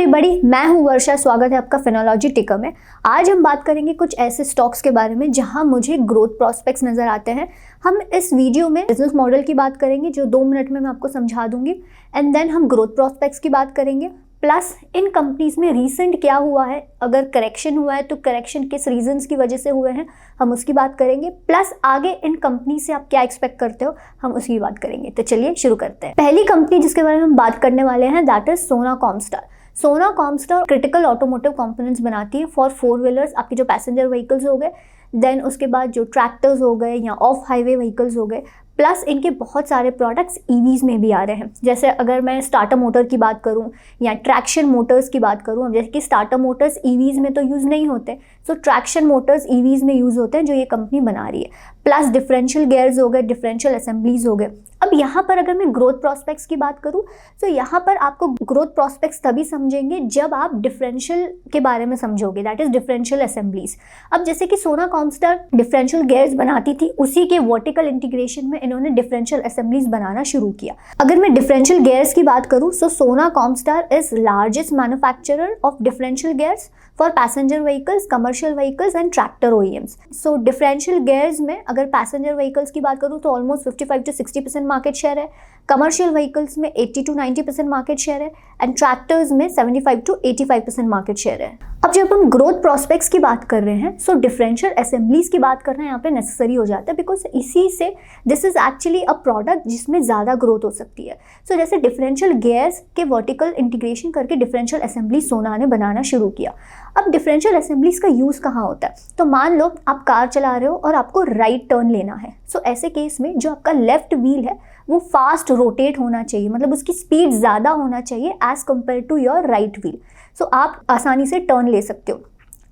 Everybody, मैं हूं वर्षा। स्वागत है आपका फिनोलॉजी टिकर में। आज हम बात करेंगे कुछ ऐसे स्टॉक्स के बारे में जहां मुझे ग्रोथ प्रॉस्पेक्ट्स नज़र आते हैं। हम इस वीडियो में बिजनेस मॉडल की बात करेंगे जो 2 मिनट में मैं आपको समझा दूंगी, एंड देन हम ग्रोथ प्रॉस्पेक्ट्स की बात करेंगे, प्लस इन कंपनीज में रीसेंट क्या हुआ है, अगर करेक्शन हुआ है तो करेक्शन किस रीजंस की वजह से हुए हैं हम उसकी बात करेंगे, प्लस आगे इन कंपनी से आप क्या एक्सपेक्ट करते हो हम उसकी बात करेंगे। तो चलिए शुरू करते हैं। पहली कंपनी जिसके बारे में हम बात करने वाले हैं दैट इज सोना कॉमस्टार। सोना कॉमस्टार क्रिटिकल ऑटोमोटिव कंपोनेंट्स बनाती है फॉर 4 व्हीलर्स, आपके जो पैसेंजर व्हीकल्स हो गए, देन उसके बाद जो ट्रैक्टर्स हो गए या ऑफ हाईवे व्हीकल्स हो गए, प्लस इनके बहुत सारे प्रोडक्ट्स ईवीज़ में भी आ रहे हैं। जैसे अगर मैं स्टार्टर मोटर की बात करूं या ट्रैक्शन मोटर्स की बात करूं, अब जैसे कि स्टार्टर मोटर्स ईवीज़ में तो यूज़ नहीं होते, सो ट्रैक्शन मोटर्स ईवीज़ में यूज़ होते हैं जो ये कंपनी बना रही है। प्लस डिफरेंशियल गियर्स हो गए, डिफरेंशियल असेंबलीज हो गए। अब यहाँ पर अगर मैं ग्रोथ प्रॉस्पेक्ट्स की बात करूँ तो यहाँ पर आपको ग्रोथ प्रॉस्पेक्ट्स तभी समझेंगे जब आप डिफरेंशियल के बारे में समझोगे, दैट इज डिफरेंशियल असेंबलीज। अब जैसे कि सोना कॉमस्टार डिफरेंशियल गियर्स बनाती थी, उसी के वर्टिकल इंटीग्रेशन में इन्होंने डिफरेंशियल असेंबलीज बनाना शुरू किया। अगर मैं डिफरेंशियल गियर्स की बात करूँ सो सोना Comstar is largest manufacturer of differential gears for passenger vehicles, commercial vehicles and tractor OEMs. So differential gears में अगर पैसेंजर व्हीकल्स की बात करूँ तो ऑलमोस्ट 55 to 60% मार्केट शेयर है, कमर्शियल व्हीकल्स में 80 to 90% मार्केट शेयर है, एंड ट्रैक्टर्स में 75 to 85% मार्केट शेयर है। अब जब हम ग्रोथ प्रॉस्पेक्ट्स की बात कर रहे हैं सो डिफरेंशियल असेंबलीज की बात करना यहाँ पे नेसेसरी हो जाता है, बिकॉज इसी से this is actually a product जिसमें ज़्यादा ग्रोथ हो सकती है। सो जैसे डिफरेंशियल गियर्स के वर्टिकल इंटीग्रेशन करके डिफरेंशियल असेंबली सोना ने बनाना शुरू किया। अब डिफरेंशियल असेंबलीज का यूज़ कहाँ होता है, तो मान लो आप कार चला रहे हो और आपको राइट टर्न लेना है। सो ऐसे केस में जो आपका लेफ्ट व्हील है वो फास्ट रोटेट होना चाहिए, मतलब उसकी स्पीड ज़्यादा होना चाहिए as compare to your right wheel. So आप आसानी से टर्न ले सकते हो।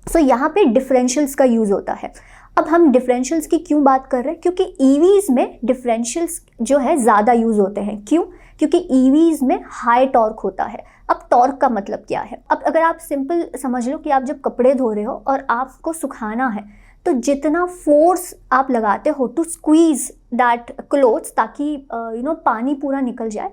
सो यहाँ पे डिफरेंशियल्स का यूज़ होता है। अब हम डिफरेंशियल्स की क्यों बात कर रहे हैं, क्योंकि ईवीज़ में डिफरेंशियल्स जो है ज़्यादा यूज़ होते हैं। क्यों? क्योंकि ईवीज़ में हाई टॉर्क होता है। अब टॉर्क का मतलब क्या है, अब अगर आप सिंपल समझ लो कि आप जब कपड़े धो रहे हो और आपको सुखाना है तो जितना फोर्स आप लगाते हो टू स्क्वीज दैट क्लोथ्स ताकि पानी पूरा निकल जाए,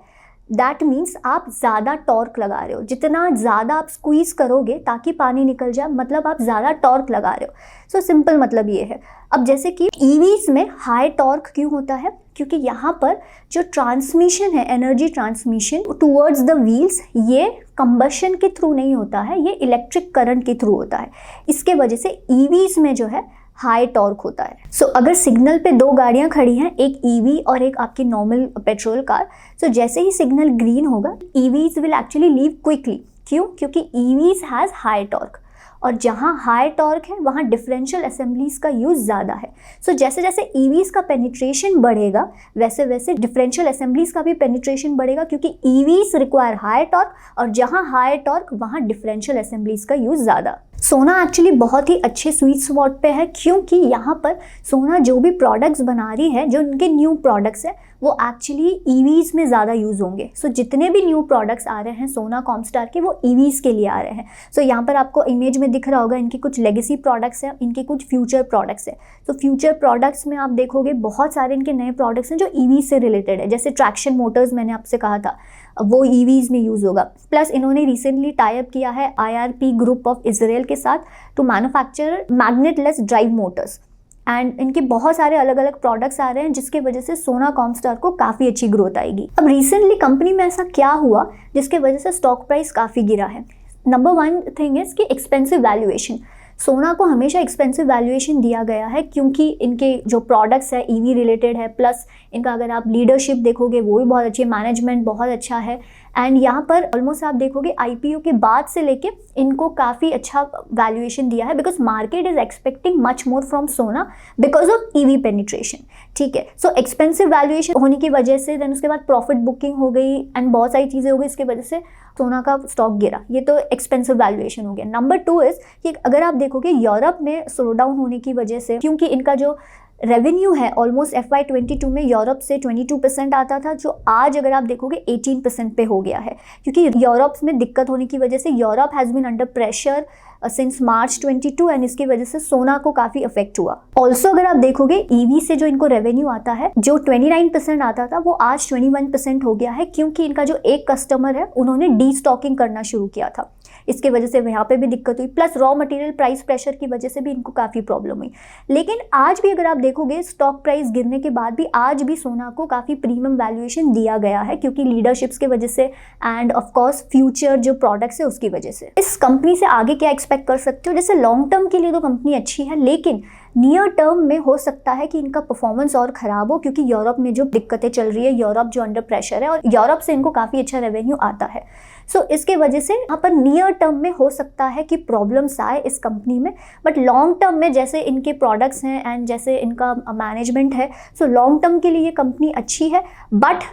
दैट मीन्स आप ज़्यादा टॉर्क लगा रहे हो। जितना ज़्यादा आप स्क्वीज करोगे ताकि पानी निकल जाए, मतलब आप ज़्यादा टॉर्क लगा रहे हो। सो सिंपल मतलब ये है। अब जैसे कि ईवीज़ में हाई टॉर्क क्यों होता है, क्योंकि यहाँ पर जो ट्रांसमिशन है, energy transmission towards the wheels, ये कंबशन के थ्रू नहीं होता है, ये इलेक्ट्रिक करंट के थ्रू होता है। इसके वजह से ईवीज़ में जो है हाई टॉर्क होता है। सो अगर सिग्नल पे 2 गाड़ियां खड़ी हैं, एक ईवी और एक आपकी नॉर्मल पेट्रोल कार, सो जैसे ही सिग्नल ग्रीन होगा EVs will actually leave quickly. क्यों? क्योंकि ईवीज हैज़ हाई टॉर्क, और जहाँ हाई टॉर्क है वहाँ डिफरेंशियल असेंबलीज का यूज़ ज़्यादा है। सो जैसे जैसे ईवीज़ का पेनिट्रेशन बढ़ेगा वैसे वैसे डिफरेंशियल असेंबलीज का भी पेनिट्रेशन बढ़ेगा, क्योंकि ईवीज़ रिक्वायर हाई टॉर्क, और जहाँ हाई टॉर्क वहाँ डिफरेंशियल असेंबलीज का यूज़ ज़्यादा। सोना एक्चुअली बहुत ही अच्छे स्वीट स्पॉट पे है, क्योंकि यहाँ पर सोना जो भी प्रोडक्ट्स बना रही है, जो उनके न्यू प्रोडक्ट्स हैं वो एक्चुअली ईवीज़ में ज़्यादा यूज़ होंगे। सो जितने भी न्यू प्रोडक्ट्स आ रहे हैं सोना कॉमस्टार के, वो ईवीज़ के लिए आ रहे हैं। सो यहाँ पर आपको इमेज में दिख रहा होगा इनके कुछ लेगेसी प्रोडक्ट्स हैं, इनके कुछ फ्यूचर प्रोडक्ट्स हैं। तो फ्यूचर प्रोडक्ट्स में आप देखोगे बहुत सारे इनके नए प्रोडक्ट्स हैं जो ईवीज़ से रिलेटेड है। जैसे ट्रैक्शन मोटर्स मैंने आपसे कहा था, वो ईवीज़ में यूज़ होगा। प्लस इन्होंने रिसेंटली टाई अप किया है IRP ग्रुप ऑफ इजराइल के साथ to manufacture magnetless drive motors, and इनके बहुत सारे अलग अलग प्रोडक्ट्स आ रहे हैं जिसके वजह से सोना कॉमस्टार को काफ़ी अच्छी ग्रोथ आएगी। अब रिसेंटली कंपनी में ऐसा क्या हुआ जिसके वजह से स्टॉक प्राइस काफ़ी गिरा है? नंबर 1 थिंग इज़ कि एक्सपेंसिव वैल्यूएशन। सोना को हमेशा एक्सपेंसिव वैल्यूएशन दिया गया है क्योंकि इनके जो प्रोडक्ट्स है ईवी रिलेटेड है, प्लस इनका अगर आप लीडरशिप देखोगे वो भी बहुत अच्छी है, मैनेजमेंट बहुत अच्छा है, एंड यहाँ पर ऑलमोस्ट आप देखोगे IPO के बाद से लेके इनको काफ़ी अच्छा वैल्यूएशन दिया है, because market is expecting much more from सोना बिकॉज ऑफ EV पेनिट्रेशन। ठीक है, सो एक्सपेंसिव वैल्यूएशन होने की वजह से देन उसके बाद प्रॉफिट बुकिंग हो गई एंड बहुत सारी चीज़ें हो गई, इसकी वजह से सोना का स्टॉक गिरा। ये तो एक्सपेंसिव वैल्यूएशन हो गया। नंबर 2 इज़ कि अगर आप देखोगे यूरोप में स्लो डाउन होने की वजह से, क्योंकि इनका जो रेवेन्यू है ऑलमोस्ट FY22 में यूरोप से 22% आता था, जो आज अगर आप देखोगे 18% पे हो गया है, क्योंकि यूरोप में दिक्कत होने की वजह से Europe has been under pressure since March 22 and इसकी वजह से सोना को काफी इफेक्ट हुआ। ऑल्सो अगर आप देखोगे ईवी से जो इनको रेवेन्यू आता है, जो 29% आता था वो आज 21% हो गया है, क्योंकि इनका जो एक कस्टमर है उन्होंने डी स्टॉकिंग करना शुरू किया था। इसके वजह से यहाँ पे भी दिक्कत हुई, plus raw material price pressure की वजह से भी इनको काफ़ी प्रॉब्लम हुई। लेकिन आज भी अगर आप देखोगे स्टॉक प्राइस गिरने के बाद भी आज भी सोना को काफ़ी प्रीमियम वैल्यूएशन दिया गया है, क्योंकि लीडरशिप्स की वजह से एंड ऑफ कोर्स फ्यूचर जो प्रोडक्ट्स है उसकी वजह से। इस कंपनी से आगे क्या एक्सपेक्ट कर सकते हो? जैसे लॉन्ग टर्म के लिए तो कंपनी अच्छी है, लेकिन नियर टर्म में हो सकता है कि इनका परफॉर्मेंस और ख़राब हो, क्योंकि यूरोप में जो दिक्कतें चल रही है, यूरोप जो अंडर प्रेशर है और यूरोप से इनको काफ़ी अच्छा रेवेन्यू आता है। सो इसके वजह से यहाँ पर नियर टर्म में हो सकता है कि प्रॉब्लम्स आए इस कंपनी में, बट लॉन्ग टर्म में जैसे इनके प्रोडक्ट्स हैं एंड जैसे इनका मैनेजमेंट है, सो लॉन्ग टर्म के लिए ये कंपनी अच्छी है। But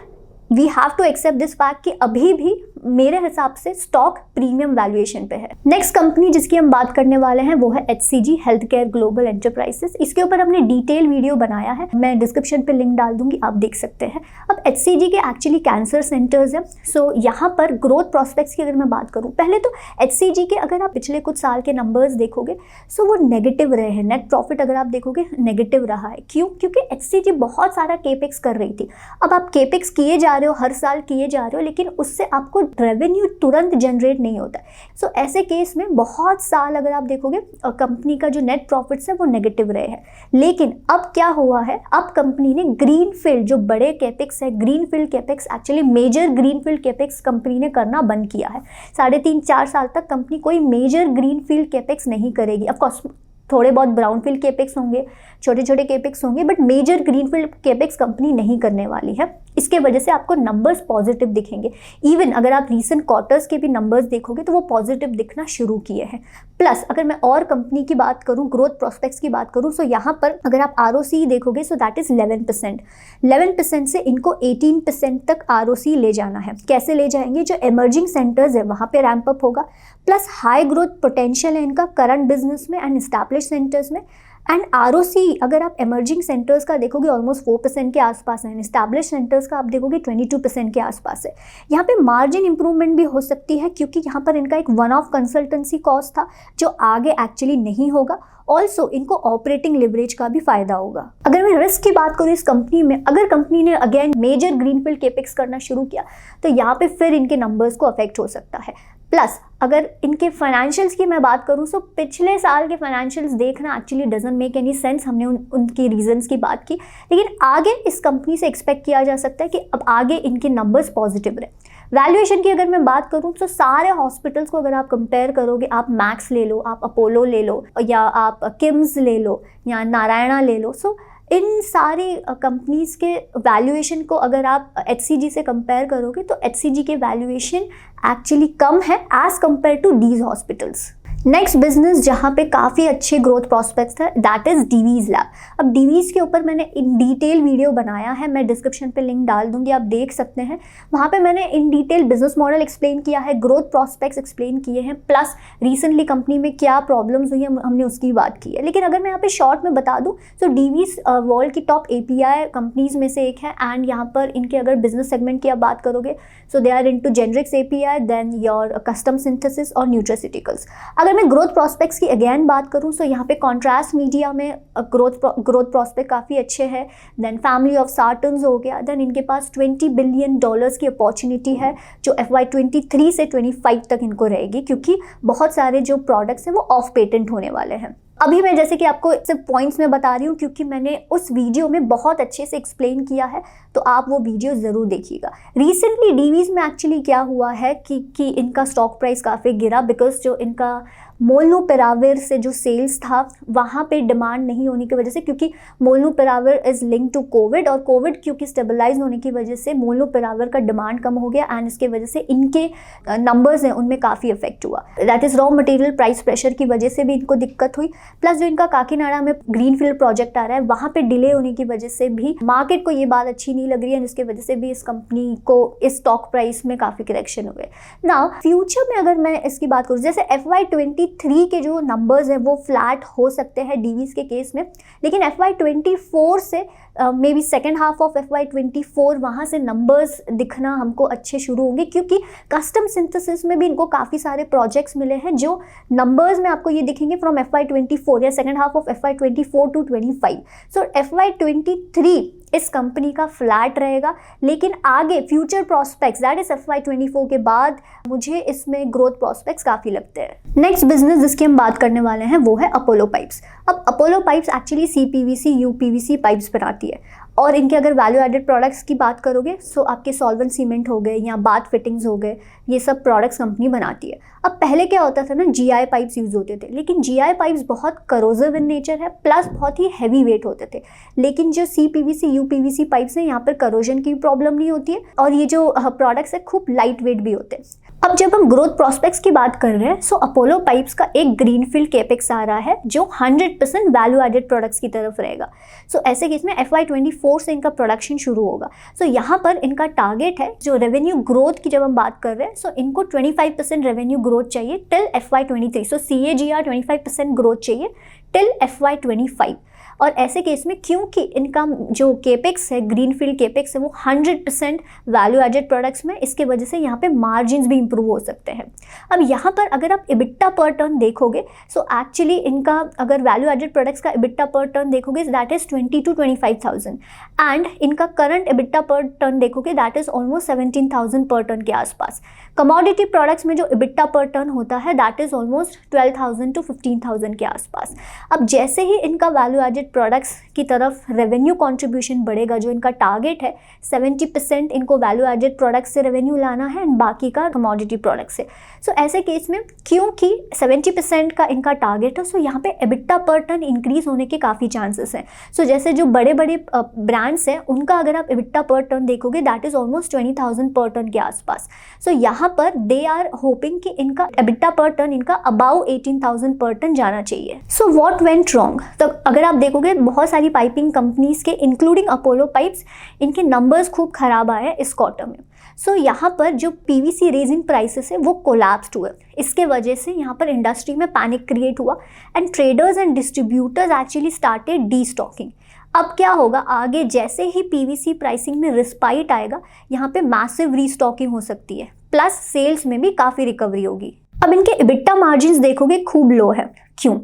we have to accept this fact कि अभी भी मेरे हिसाब से स्टॉक प्रीमियम वैल्यूएशन पे है। नेक्स्ट कंपनी जिसकी हम बात करने वाले हैं वो है HCG health care global enterprises. इसके ऊपर हमने डिटेल वीडियो बनाया है, मैं डिस्क्रिप्शन पे लिंक डाल दूंगी, आप देख सकते हैं। अब HCG के एक्चुअली कैंसर सेंटर्स हैं। सो यहाँ पर ग्रोथ प्रॉस्पेक्ट्स की अगर मैं बात करूँ, पहले तो HCG के अगर आप पिछले कुछ साल के नंबर्स देखोगे सो वो नेगेटिव रहे हैं। नेट प्रॉफिट अगर आप देखोगे नेगेटिव रहा है। क्यों? क्योंकि HCG बहुत सारा केपेक्स कर रही थी। अब आप केपेक्स किए जा रहे हो, हर साल किए जा रहे हो, लेकिन उससे आपको रेवेन्यू तुरंत जनरेट नहीं होता है। सो ऐसे केस में बहुत साल अगर आप देखोगे कंपनी का जो नेट प्रॉफिट्स है वो नेगेटिव रहे हैं। लेकिन अब क्या हुआ है, अब कंपनी ने ग्रीनफील्ड जो बड़े कैपेक्स है, greenfield capex actually major greenfield capex company ने करना बंद किया है। 3.5-4 साल तक कंपनी कोई मेजर ग्रीनफील्ड कैपेक्स नहीं करेगी। ऑफकोर्स थोड़े बहुत ब्राउनफील्ड केपेक्स होंगे, छोटे छोटे केपेक्स होंगे, but major greenfield capex company नहीं करने वाली है। इसके वजह से आपको नंबर्स पॉजिटिव दिखेंगे। इवन अगर आप रीसेंट क्वार्टर्स के भी नंबर्स देखोगे तो वो पॉजिटिव दिखना शुरू किए हैं। प्लस अगर मैं और कंपनी की बात करूं, ग्रोथ प्रोस्पेक्ट्स की बात करूं, सो यहाँ पर अगर आप ROC देखोगे सो दैट इज़ 11%। 11% से इनको 18% तक ROC ले जाना है। कैसे ले जाएंगे? जो एमर्जिंग सेंटर्स है वहाँ पे रैंप अप होगा, प्लस हाई ग्रोथ पोटेंशियल है इनका करंट बिजनेस में एंड एस्टैब्लिश सेंटर्स में। एंड ROC अगर आप एमर्जिंग सेंटर्स का देखोगे ऑलमोस्ट 4% के आसपास है, एस्टैब्लिश सेंटर्स का आप देखोगे 22% के आसपास है। यहाँ पे मार्जिन इंप्रूवमेंट भी हो सकती है, क्योंकि यहाँ पर इनका एक वन ऑफ कंसल्टेंसी कॉस्ट था जो आगे एक्चुअली नहीं होगा। ऑल्सो इनको ऑपरेटिंग लिवरेज का भी फायदा होगा। अगर मैं रिस्क की बात करूँ इस कंपनी में, अगर कंपनी ने अगेन मेजर ग्रीनफील्ड केपेक्स करना शुरू किया तो यहाँ पे फिर इनके नंबर्स को अफेक्ट हो सकता है। प्लस अगर इनके फाइनेंशियल्स की मैं बात करूँ तो पिछले साल के फाइनेंशियल्स देखना actually doesn't make any sense. हमने उनकी रीजंस की बात की, लेकिन आगे इस कंपनी से एक्सपेक्ट किया जा सकता है कि अब आगे इनके नंबर्स पॉजिटिव रहे। वैल्यूएशन की अगर मैं बात करूँ तो सारे हॉस्पिटल्स को अगर आप कंपेयर करोगे, आप मैक्स ले लो, आप अपोलो ले लो, या आप किम्स ले लो, या नारायणा ले लो, सो इन सारी कंपनीज के वैल्यूएशन को अगर आप HCG से कंपेयर करोगे तो HCG के वैल्यूएशन एक्चुअली कम है as compare to these hospitals. Next business जहाँ पे काफ़ी अच्छे ग्रोथ प्रॉस्पेक्ट्स है दैट इज़ डिवीज़ लैब। अब डिवीज़ के ऊपर मैंने इन डिटेल वीडियो बनाया है, मैं डिस्क्रिप्शन पे लिंक डाल दूंगी, आप देख सकते हैं। वहाँ पे मैंने in detail business model explain किया है, ग्रोथ प्रॉस्पेक्ट्स एक्सप्लेन किए हैं, प्लस रिसेंटली कंपनी में क्या प्रॉब्लम्स हुई है हमने उसकी बात की है। लेकिन अगर मैं यहाँ पे शॉर्ट में बता दूँ तो डिवीज़ वर्ल्ड की टॉप API कंपनीज में से एक है। एंड यहाँ पर इनके अगर बिजनेस सेगमेंट की आप बात करोगे so they are into generics API, then your custom synthesis और न्यूट्रास्यूटिकल्स। अगर मैं ग्रोथ प्रॉस्पेक्ट्स की अगेन बात करूं तो यहाँ पे कॉन्ट्रास्ट मीडिया में ग्रोथ प्रॉस्पेक्ट काफ़ी अच्छे हैं। देन फैमिली ऑफ सार्टन्स हो गया, देन इनके पास $20 बिलियन की अपॉर्चुनिटी है जो FY 23 से 25 तक इनको रहेगी, क्योंकि बहुत सारे जो प्रोडक्ट्स हैं वो ऑफ पेटेंट होने वाले हैं। अभी मैं जैसे कि आपको सिर्फ पॉइंट्स में बता रही हूँ क्योंकि मैंने उस वीडियो में बहुत अच्छे से एक्सप्लेन किया है, तो आप वो वीडियो ज़रूर देखिएगा। रिसेंटली डीवीज़ में एक्चुअली क्या हुआ है कि इनका स्टॉक प्राइस काफ़ी गिरा, बिकॉज जो इनका मोलनुपिराविर से जो सेल्स था वहाँ पे डिमांड नहीं होने की वजह से, क्योंकि molnupiravir is link to covid, और कोविड क्योंकि स्टेबलाइज होने की वजह से मोलनुपिराविर का डिमांड कम हो गया एंड इसके वजह से इनके नंबर्स हैं उनमें काफ़ी इफेक्ट हुआ। That is raw material price pressure की वजह से भी इनको दिक्कत हुई, प्लस जो इनका काकीनाडा में ग्रीनफील्ड प्रोजेक्ट आ रहा है वहाँ पे डिले होने की वजह से भी मार्केट को ये बात अच्छी नहीं लग रही है, जिसकी वजह से भी इस कंपनी को इस स्टॉक प्राइस में काफ़ी करेक्शन हुए। नाउ फ्यूचर में अगर मैं इसकी बात करूँ, जैसे FY 23 के जो नंबर्स हैं वो फ्लैट हो सकते हैं डीवीज़ के केस में, लेकिन FY 24 से may be second half of FY24 वहाँ से नंबर्स दिखना हमको अच्छे शुरू होंगे, क्योंकि कस्टम सिंथेसिस में भी इनको काफ़ी सारे प्रोजेक्ट्स मिले हैं जो नंबर्स में आपको ये दिखेंगे फ्रॉम FY24 या second half of FY24 to 25। So FY23 इस कंपनी का फ्लैट रहेगा, लेकिन आगे future prospects that is FY24 के बाद मुझे इसमें ग्रोथ प्रोस्पेक्ट्स काफ़ी लगते हैं। नेक्स्ट बिजनेस जिसकी हम बात करने वाले हैं वो है अपोलो पाइप्स। अब Apollo pipes actually CPVC UPVC pipes बनाती है, और इनके अगर वैल्यू एडेड प्रोडक्ट्स की बात करोगे सो आपके सॉल्वेंट सीमेंट हो गए या बाथ फिटिंग्स हो गए, ये सब प्रोडक्ट्स कंपनी बनाती है। अब पहले क्या होता था ना, GI पाइप्स यूज़ होते थे, लेकिन GI पाइप्स बहुत करोजिव इन नेचर है, प्लस बहुत ही हैवी वेट होते थे। लेकिन जो CPVC UPVC पाइप्स हैं यहाँ पर करोजन की प्रॉब्लम नहीं होती है, और ये जो प्रोडक्ट्स है खूब लाइट वेट भी होते हैं। अब जब हम ग्रोथ प्रॉस्पेक्ट्स की बात कर रहे हैं सो अपोलो पाइप्स का एक ग्रीनफील्ड कैपेक्स आ रहा है जो 100% वैल्यू एडेड प्रोडक्ट्स की तरफ रहेगा। सो ऐसे केस में FY24 से इनका प्रोडक्शन शुरू होगा। सो यहाँ पर इनका टारगेट है जो रेवेन्यू ग्रोथ की जब हम बात कर रहे हैं सो इनको 25% रेवेन्यू ग्रोथ चाहिए टिल FY23। सो CAGR 25% ग्रोथ चाहिए टिल FY25। और ऐसे केस में क्योंकि इनका जो केपेक्स है, ग्रीनफील्ड केपेक्स है, वो 100% वैल्यू एडेड प्रोडक्ट्स में, इसके वजह से यहाँ पे मार्जिन्स भी इंप्रूव हो सकते हैं। अब यहाँ पर अगर आप EBITDA पर टर्न देखोगे सो एक्चुअली इनका अगर वैल्यू एडेड प्रोडक्ट्स का EBITDA पर टर्न देखोगे दैट इज़ 20 to 25,000, एंड इनका करंट EBITDA पर टर्न देखोगे दैट इज़ ऑलमोस्ट 17,000 पर टर्न के आसपास। कमोडिटी प्रोडक्ट्स में जो EBITDA पर टर्न होता है दैट इज़ ऑलमोस्ट 12,000 to 15,000 के आसपास। अब जैसे ही इनका वैल्यू एडेड प्रोडक्ट्स की तरफ रेवेन्यू कंट्रीब्यूशन बढ़ेगा, जो इनका टारगेट है 70% इनको वैल्यू एडेड प्रोडक्ट्स से रेवेन्यू लाना है एंड बाकी का कमोडिटी प्रोडक्ट्स से। सो ऐसे केस में क्योंकि 70% का इनका टारगेट है सो यहाँ पे EBITDA पर टन इंक्रीज होने के काफ़ी चांसेस हैं। सो जैसे जो बड़े बड़े ब्रांड्स हैं उनका अगर आप EBITDA पर टन देखोगे दैट इज़ ऑलमोस्ट 20,000 पर टन के आसपास। सो यहाँ पर दे आर होपिंग कि इनका EBITDA पर टन इनका अबाउ 18,000 पर टन जाना चाहिए। सो व्हाट वेंट रॉन्ग, तो अगर आप देखोगे बहुत सारी पाइपिंग कंपनीज के इंक्लूडिंग अपोलो पाइप्स, इनके नंबर्स खूब खराब आए हैं इस क्वार्टर में। सो यहाँ पर जो PVC रेजिन प्राइसेस है वो कोलैप्स्ड हुए। इसके वजह से यहाँ पर इंडस्ट्री में पैनिक क्रिएट हुआ and traders and distributors actually started destocking. अब क्या होगा, आगे जैसे ही PVC प्राइसिंग में रिस्पाइट आएगा यहाँ पे मैसिव रीस्टॉकिंग हो सकती है, प्लस सेल्स में भी काफ़ी रिकवरी होगी। अब इनके EBITDA मार्जिन्स देखोगे खूब लो है। क्यों?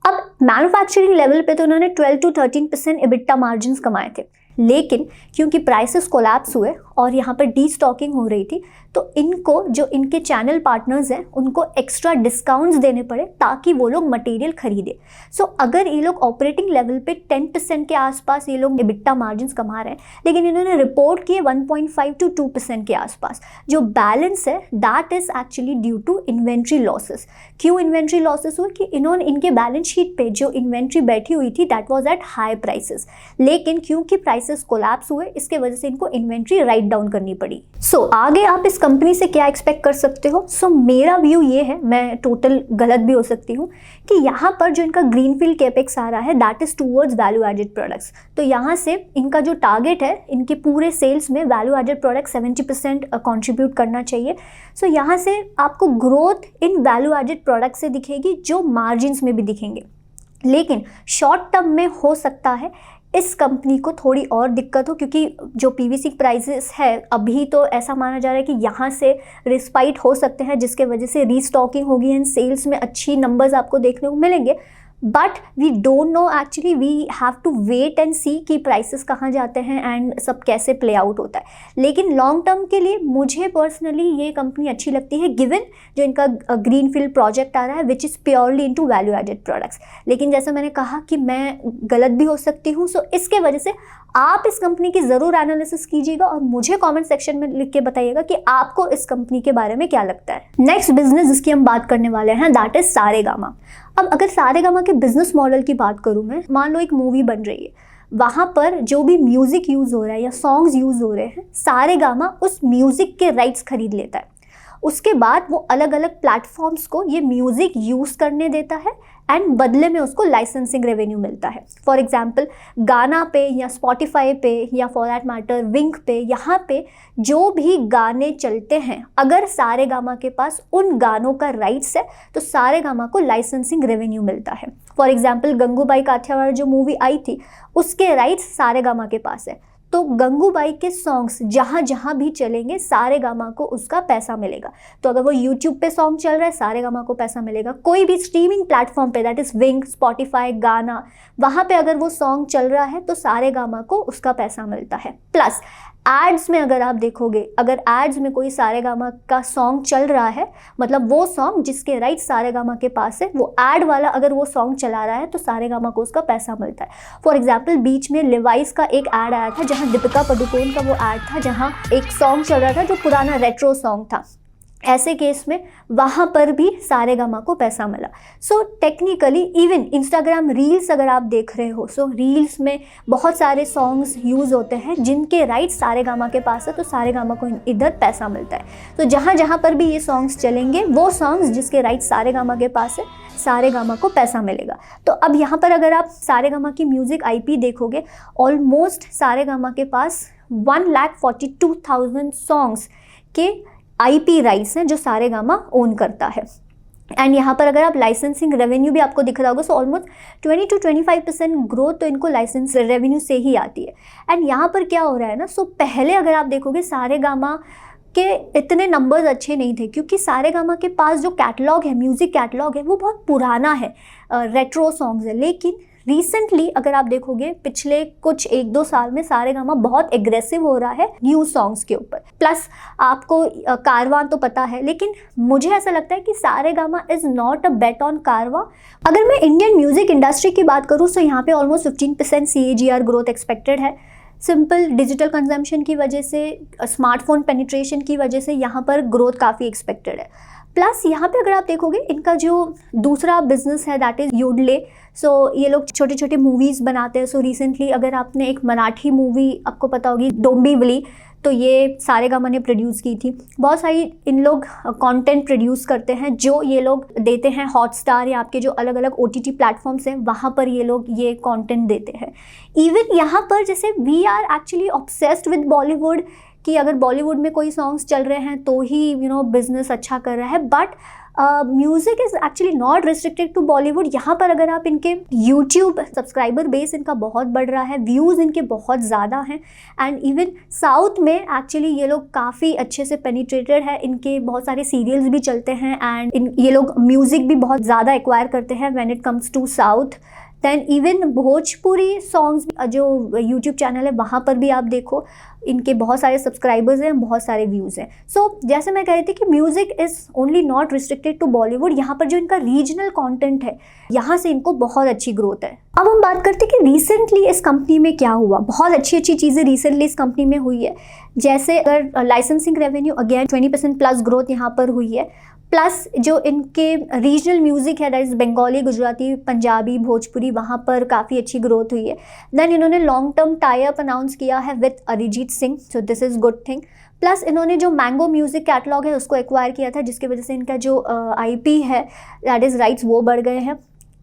अब मैन्युफैक्चरिंग लेवल पे तो उन्होंने 12 to 13% EBITDA मार्जिन्स कमाए थे, लेकिन क्योंकि प्राइसेस कोलैप्स हुए और यहाँ पर डी स्टॉकिंग हो रही थी तो इनको जो इनके चैनल पार्टनर्स हैं उनको एक्स्ट्रा डिस्काउंट्स देने पड़े ताकि वो लोग मटेरियल खरीदे। सो अगर ये लोग ऑपरेटिंग लेवल पे 10% के आसपास ये लोग EBITDA मार्जिन्स कमा रहे हैं, लेकिन इन्होंने रिपोर्ट किए 1.5 to 2% के आसपास। जो बैलेंस है that is actually due to inventory losses. क्यों इन्वेंट्री लॉसेस हुए कि इन्होंने इनके बैलेंस शीट पे जो इन्वेंट्री बैठी हुई थी that was at high prices, लेकिन क्योंकि प्राइसेस कोलैप्स हुए इसके वजह से इनको इन्वेंट्री राइट डाउन करनी पड़ी। सो आगे आप इस कंपनी से क्या एक्सपेक्ट कर सकते हो? सो मेरा व्यू ये है, मैं टोटल गलत भी हो सकती हूँ, कि यहाँ पर जो इनका ग्रीनफील्ड कैपेक्स आ रहा है that is towards value added products. तो यहाँ से इनका जो टारगेट है इनके पूरे सेल्स में वैल्यू एडेड प्रोडक्ट 70% कंट्रीब्यूट करना चाहिए। सो यहाँ से आपको growth in value added product से दिखेगी जो मार्जिन्स में भी दिखेंगे, लेकिन शॉर्ट टर्म में हो सकता है इस कंपनी को थोड़ी और दिक्कत हो, क्योंकि जो PVC प्राइसेस है अभी तो ऐसा माना जा रहा है कि यहाँ से रिस्पाइट हो सकते हैं जिसके वजह से रीस्टॉकिंग होगी एंड सेल्स में अच्छी नंबर्स आपको देखने को मिलेंगे। But we don't know, actually we have to wait and see कि प्राइसेस कहाँ जाते हैं एंड सब कैसे प्ले आउट होता है। लेकिन लॉन्ग टर्म के लिए मुझे पर्सनली ये कंपनी अच्छी लगती है गिवन जो इनका ग्रीनफील्ड प्रोजेक्ट आ रहा है which is purely into value added products. लेकिन जैसा मैंने कहा कि मैं गलत भी हो सकती हूँ, सो इसके वजह से आप इस कंपनी की ज़रूर एनालिसिस कीजिएगा और मुझे कमेंट सेक्शन में लिख के बताइएगा कि आपको इस कंपनी के बारे में क्या लगता है। नेक्स्ट बिजनेस जिसकी हम बात करने वाले हैं दैट इज सारेगामा। अब अगर सारेगामा के बिजनेस मॉडल की बात करूँ मैं, मान लो एक मूवी बन रही है, वहाँ पर जो भी म्यूज़िक यूज़ हो रहा है या सॉन्ग्स यूज़ हो रहे हैं, सारेगामा उस म्यूज़िक के राइट्स खरीद लेता है उसके बाद वो अलग अलग प्लेटफॉर्म्स को ये म्यूज़िक यूज़ करने देता है एंड बदले में उसको लाइसेंसिंग रेवेन्यू मिलता है। फॉर एग्जांपल गाना पे या स्पॉटिफाई पे या फॉर दैट मैटर विंक पे, यहाँ पे जो भी गाने चलते हैं अगर सारेगामा के पास उन गानों का राइट्स है तो सारेगामा को लाइसेंसिंग रेवेन्यू मिलता है। फॉर एग्जांपल गंगूबाई काठियावाड़ जो मूवी आई थी उसके राइट्स सारेगामा के पास है, तो गंगूबाई के सॉन्ग्स जहाँ जहाँ भी चलेंगे सारेगामा को उसका पैसा मिलेगा। तो अगर वो यूट्यूब पे सॉन्ग चल रहा है सारेगामा को पैसा मिलेगा, कोई भी स्ट्रीमिंग प्लेटफॉर्म पे दैट इज़ विंक, स्पॉटिफाई, गाना, वहाँ पे अगर वो सॉन्ग चल रहा है तो सारेगामा को उसका पैसा मिलता है। प्लस एड्स में अगर आप देखोगे, अगर एड्स में कोई सारेगामा का सॉन्ग चल रहा है, मतलब वो सॉन्ग जिसके राइट सारेगामा के पास है, वो एड वाला अगर वो सॉन्ग चला रहा है तो सारेगामा को उसका पैसा मिलता है। फॉर एग्जाम्पल बीच में लिवाइस का एक ऐड आया था जहाँ दीपिका पादुकोण का वो ऐड था, जहाँ एक सॉन्ग चल रहा था जो पुराना रेट्रो सॉन्ग था। ऐसे केस में वहाँ पर भी सारेगामा को पैसा मिला। So technically even Instagram reels अगर आप देख रहे हो, सो रील्स में बहुत सारे सॉन्ग्स यूज़ होते हैं जिनके राइट्स सारेगामा के पास है, तो सारेगामा को इधर पैसा मिलता है। तो जहाँ जहाँ पर भी ये सॉन्ग्स चलेंगे वो सॉन्ग्स जिसके राइट्स सारेगामा के पास है, सारेगामा को पैसा मिलेगा। तो अब यहाँ पर अगर आप सारेगामा की म्यूज़िक IP देखोगे, ऑलमोस्ट सारेगामा के पास 1,42,000 सॉन्ग्स के IP राइट्स हैं जो सारेगामा ओन करता है। एंड यहाँ पर अगर आप लाइसेंसिंग रेवेन्यू भी आपको दिख रहा होगा, सो ऑलमोस्ट 20 to 25% ग्रोथ तो इनको लाइसेंस रेवेन्यू से ही आती है। एंड यहाँ पर क्या हो रहा है ना, सो पहले अगर आप देखोगे सारेगामा के इतने नंबर्स अच्छे नहीं थे क्योंकि सारेगामा के पास जो कैटलॉग है, म्यूज़िक कैटलॉग है, वो बहुत पुराना है, रेट्रो सॉन्ग्स है। लेकिन रिसेंटली अगर आप देखोगे पिछले कुछ 1-2 साल में सारेगामा बहुत एग्रेसिव हो रहा है न्यू सॉन्ग्स के ऊपर। प्लस आपको कारवां तो पता है, लेकिन मुझे ऐसा लगता है कि Saregama is not a bet on कारवां। अगर मैं इंडियन म्यूज़िक इंडस्ट्री की बात करूँ तो यहाँ पे ऑलमोस्ट 15% CAGR ग्रोथ एक्सपेक्टेड है। सिंपल डिजिटल कंजम्पशन की वजह से, स्मार्टफोन पेनिट्रेशन की वजह से यहाँ पर ग्रोथ काफ़ी एक्सपेक्टेड है। प्लस यहाँ पे अगर आप देखोगे इनका जो दूसरा बिजनेस है दैट इज़ योडले। सो ये लोग छोटे छोटे मूवीज़ बनाते हैं। सो रिसेंटली अगर आपने एक मराठी मूवी आपको पता होगी डोंबिवली, तो ये सारेगामा ने प्रोड्यूस की थी। बहुत सारी इन लोग कंटेंट प्रोड्यूस करते हैं जो ये लोग देते हैं हॉटस्टार या आपके जो अलग अलग OTT प्लेटफॉर्म्स हैं वहाँ पर ये लोग ये कंटेंट देते हैं। इवन यहाँ पर जैसे we are actually obsessed with Bollywood कि अगर बॉलीवुड में कोई सॉन्ग्स चल रहे हैं तो ही बिजनेस अच्छा कर रहा है, but music is actually not restricted to Bollywood. यहाँ पर अगर आप इनके यूट्यूब सब्सक्राइबर बेस इनका बहुत बढ़ रहा है, व्यूज़ इनके बहुत ज़्यादा हैं। एंड इवन साउथ में एक्चुअली ये लोग काफ़ी अच्छे से पेनिट्रेटेड है, इनके बहुत सारे सीरियल्स भी चलते हैं एंड ये लोग म्यूज़िक भी बहुत ज़्यादा एक्वायर करते हैं when it comes to south. Then even Bhojpuri songs जो यूट्यूब चैनल है वहाँ पर भी आप देखो इनके बहुत सारे सब्सक्राइबर्स हैं, बहुत सारे व्यूज़ हैं। सो जैसे मैं कह रही थी कि music is only not restricted to Bollywood, यहाँ पर जो इनका रीजनल कंटेंट है यहाँ से इनको बहुत अच्छी ग्रोथ है। अब हम बात करते हैं कि रिसेंटली इस कंपनी में क्या हुआ। बहुत अच्छी अच्छी चीज़ें रिसेंटली इस कंपनी में हुई है, जैसे अगर licensing revenue again 20% plus growth यहाँ पर हुई है। प्लस जो इनके रीजनल म्यूज़िक है दैट इज़ बंगाली, गुजराती, पंजाबी, भोजपुरी, वहाँ पर काफ़ी अच्छी ग्रोथ हुई है। देन इन्होंने long term tie up announce किया है with Arijit Singh, so this is good thing. Plus इन्होंने जो मैंगो म्यूज़िक कैटलॉग है उसको एक्वायर किया था जिसकी वजह से इनका जो IP है दैट इज़ राइट्स वो बढ़ गए हैं।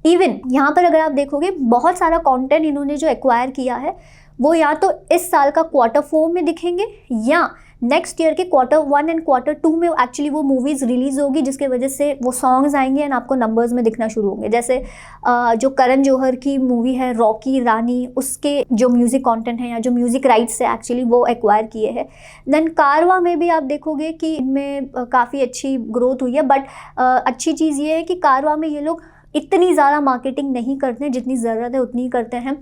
इवन यहाँ पर अगर आप देखोगे बहुत सारा कंटेंट इन्होंने जो एक्वायर किया है वो या तो इस साल का Q4 में दिखेंगे या नेक्स्ट ईयर के Q1 एंड Q2 में एक्चुअली वो मूवीज़ रिलीज़ होगी, जिसके वजह से वो सॉन्ग्स आएंगे एंड आपको नंबर्स में दिखना शुरू होंगे। जैसे जो करण जौहर की मूवी है रॉकी रानी, उसके जो म्यूज़िक कंटेंट है या जो म्यूज़िक राइट्स है एक्चुअली वो एक्वायर किए हैं। देन कारवां में भी आप देखोगे कि इनमें काफ़ी अच्छी ग्रोथ हुई है, बट अच्छी चीज़ ये है कि कारवां में ये लोग इतनी ज़्यादा मार्केटिंग नहीं करते हैं, जितनी ज़रूरत है उतनी ही करते हैं।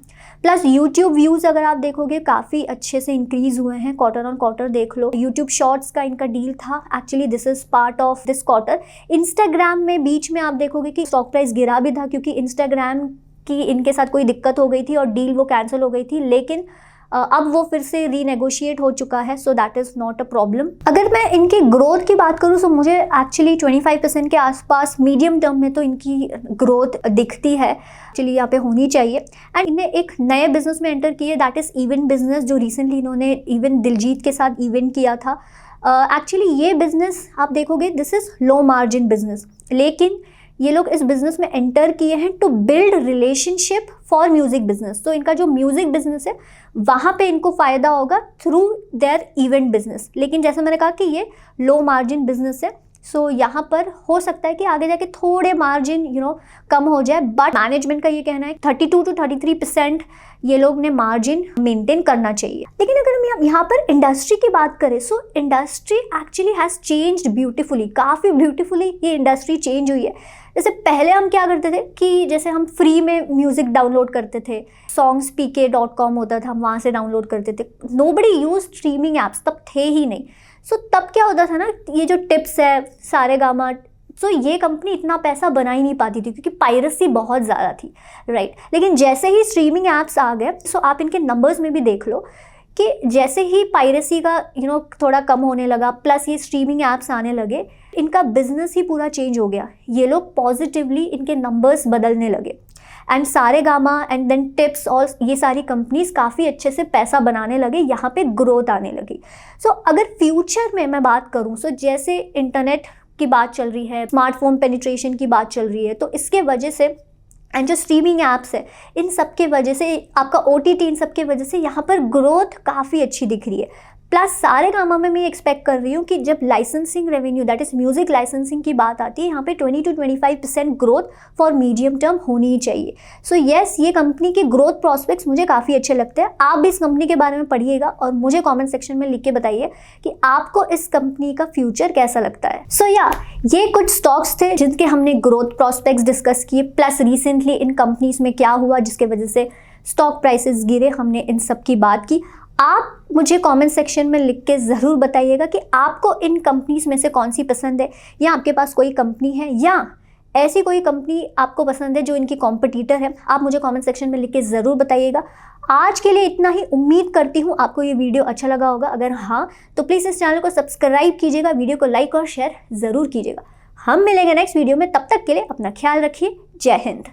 प्लस यूट्यूब व्यूज़ अगर आप देखोगे काफ़ी अच्छे से इंक्रीज़ हुए हैं, क्वार्टर ऑन क्वार्टर देख लो। यूट्यूब शॉर्ट्स का इनका डील था, actually this is part of this quarter. Instagram में बीच में आप देखोगे कि स्टॉक प्राइस गिरा भी था क्योंकि इंस्टाग्राम की इनके साथ कोई दिक्कत हो गई थी और डील वो कैंसिल हो गई थी, लेकिन अब वो फिर से रीनेगोशिएट हो चुका है, so that is not a problem. अगर मैं इनकी ग्रोथ की बात करूँ तो मुझे एक्चुअली 25% के आसपास मीडियम टर्म में तो इनकी ग्रोथ दिखती है, एक्चुअली यहाँ पे होनी चाहिए। एंड इन्हें एक नए बिजनेस में एंटर किए दैट इज़ इवेंट बिजनेस, जो रिसेंटली इन्होंने इवन दिलजीत के साथ इवेंट किया था एक्चुअली ये बिजनेस आप देखोगे this is low margin business, लेकिन ये लोग इस बिजनेस में एंटर किए हैं to build relationship for music business. तो इनका जो म्यूजिक बिजनेस है वहाँ पे इनको फ़ायदा होगा थ्रू देयर इवेंट बिजनेस। लेकिन जैसे मैंने कहा कि ये लो मार्जिन बिजनेस है, सो यहाँ पर हो सकता है कि आगे जाके थोड़े मार्जिन कम हो जाए, बट मैनेजमेंट का ये कहना है 32 to 33% ये लोग ने मार्जिन मेंटेन करना चाहिए। लेकिन अगर हम यहाँ पर इंडस्ट्री की बात करें, so industry actually has changed beautifully, काफ़ी ब्यूटीफुली ये इंडस्ट्री चेंज हुई है। जैसे पहले हम क्या करते थे कि जैसे हम फ्री में म्यूज़िक डाउनलोड करते थे, songspk.com होता था, हम वहाँ से डाउनलोड करते थे। नोबडी यूज स्ट्रीमिंग ऐप्स, तब थे ही नहीं। सो तब क्या होता था ना, ये जो टिप्स है सारेगामा, सो ये कंपनी इतना पैसा बना ही नहीं पाती थी क्योंकि पायरेसी बहुत ज़्यादा थी, राइट। लेकिन जैसे ही स्ट्रीमिंग ऐप्स आ गए, सो आप इनके नंबर्स में भी देख लो कि जैसे ही पायरेसी का थोड़ा कम होने लगा, प्लस ये स्ट्रीमिंग ऐप्स आने लगे, इनका बिजनेस ही पूरा चेंज हो गया। ये लोग पॉजिटिवली इनके नंबर्स बदलने लगे and Saregama and then Tips और ये सारी कंपनीज काफ़ी अच्छे से पैसा बनाने लगे, यहाँ पे ग्रोथ आने लगी। सो अगर फ्यूचर में मैं बात करूँ, सो जैसे इंटरनेट की बात चल रही है, स्मार्टफोन पेनिट्रेशन की बात चल रही है, तो इसके वजह से एंड जो स्ट्रीमिंग ऐप्स है इन सब के वजह से, आपका OTT इन सब के वजह से यहाँ पर ग्रोथ काफ़ी अच्छी दिख रही है। प्लस सारेगामा में मैं एक्सपेक्ट कर रही हूँ कि जब licensing revenue that is music licensing की बात आती है, यहाँ पे 20 to 25% growth for medium term होनी ही चाहिए। सो येस, ये कंपनी के ग्रोथ प्रॉस्पेक्ट्स मुझे काफ़ी अच्छे लगते हैं। आप भी इस कंपनी के बारे में पढ़िएगा और मुझे कॉमेंट सेक्शन में लिख के बताइए कि आपको इस कंपनी का फ्यूचर कैसा लगता है। सो ये कुछ स्टॉक्स थे जिनके हमने ग्रोथ प्रॉस्पेक्ट्स डिस्कस किए, प्लस रिसेंटली इन कंपनीज में क्या हुआ जिसके वजह से स्टॉक प्राइसेस गिरे, हमने इन सब की बात की। आप मुझे कमेंट सेक्शन में लिख के ज़रूर बताइएगा कि आपको इन कंपनीज में से कौन सी पसंद है, या आपके पास कोई कंपनी है या ऐसी कोई कंपनी आपको पसंद है जो इनकी कॉम्पिटिटर है। आप मुझे कमेंट सेक्शन में लिख के ज़रूर बताइएगा। आज के लिए इतना ही, उम्मीद करती हूँ आपको ये वीडियो अच्छा लगा होगा। अगर हाँ तो प्लीज़ इस चैनल को सब्सक्राइब कीजिएगा, वीडियो को लाइक और शेयर ज़रूर कीजिएगा। हम मिलेंगे नेक्स्ट वीडियो में, तब तक के लिए अपना ख्याल रखिए। जय हिंद।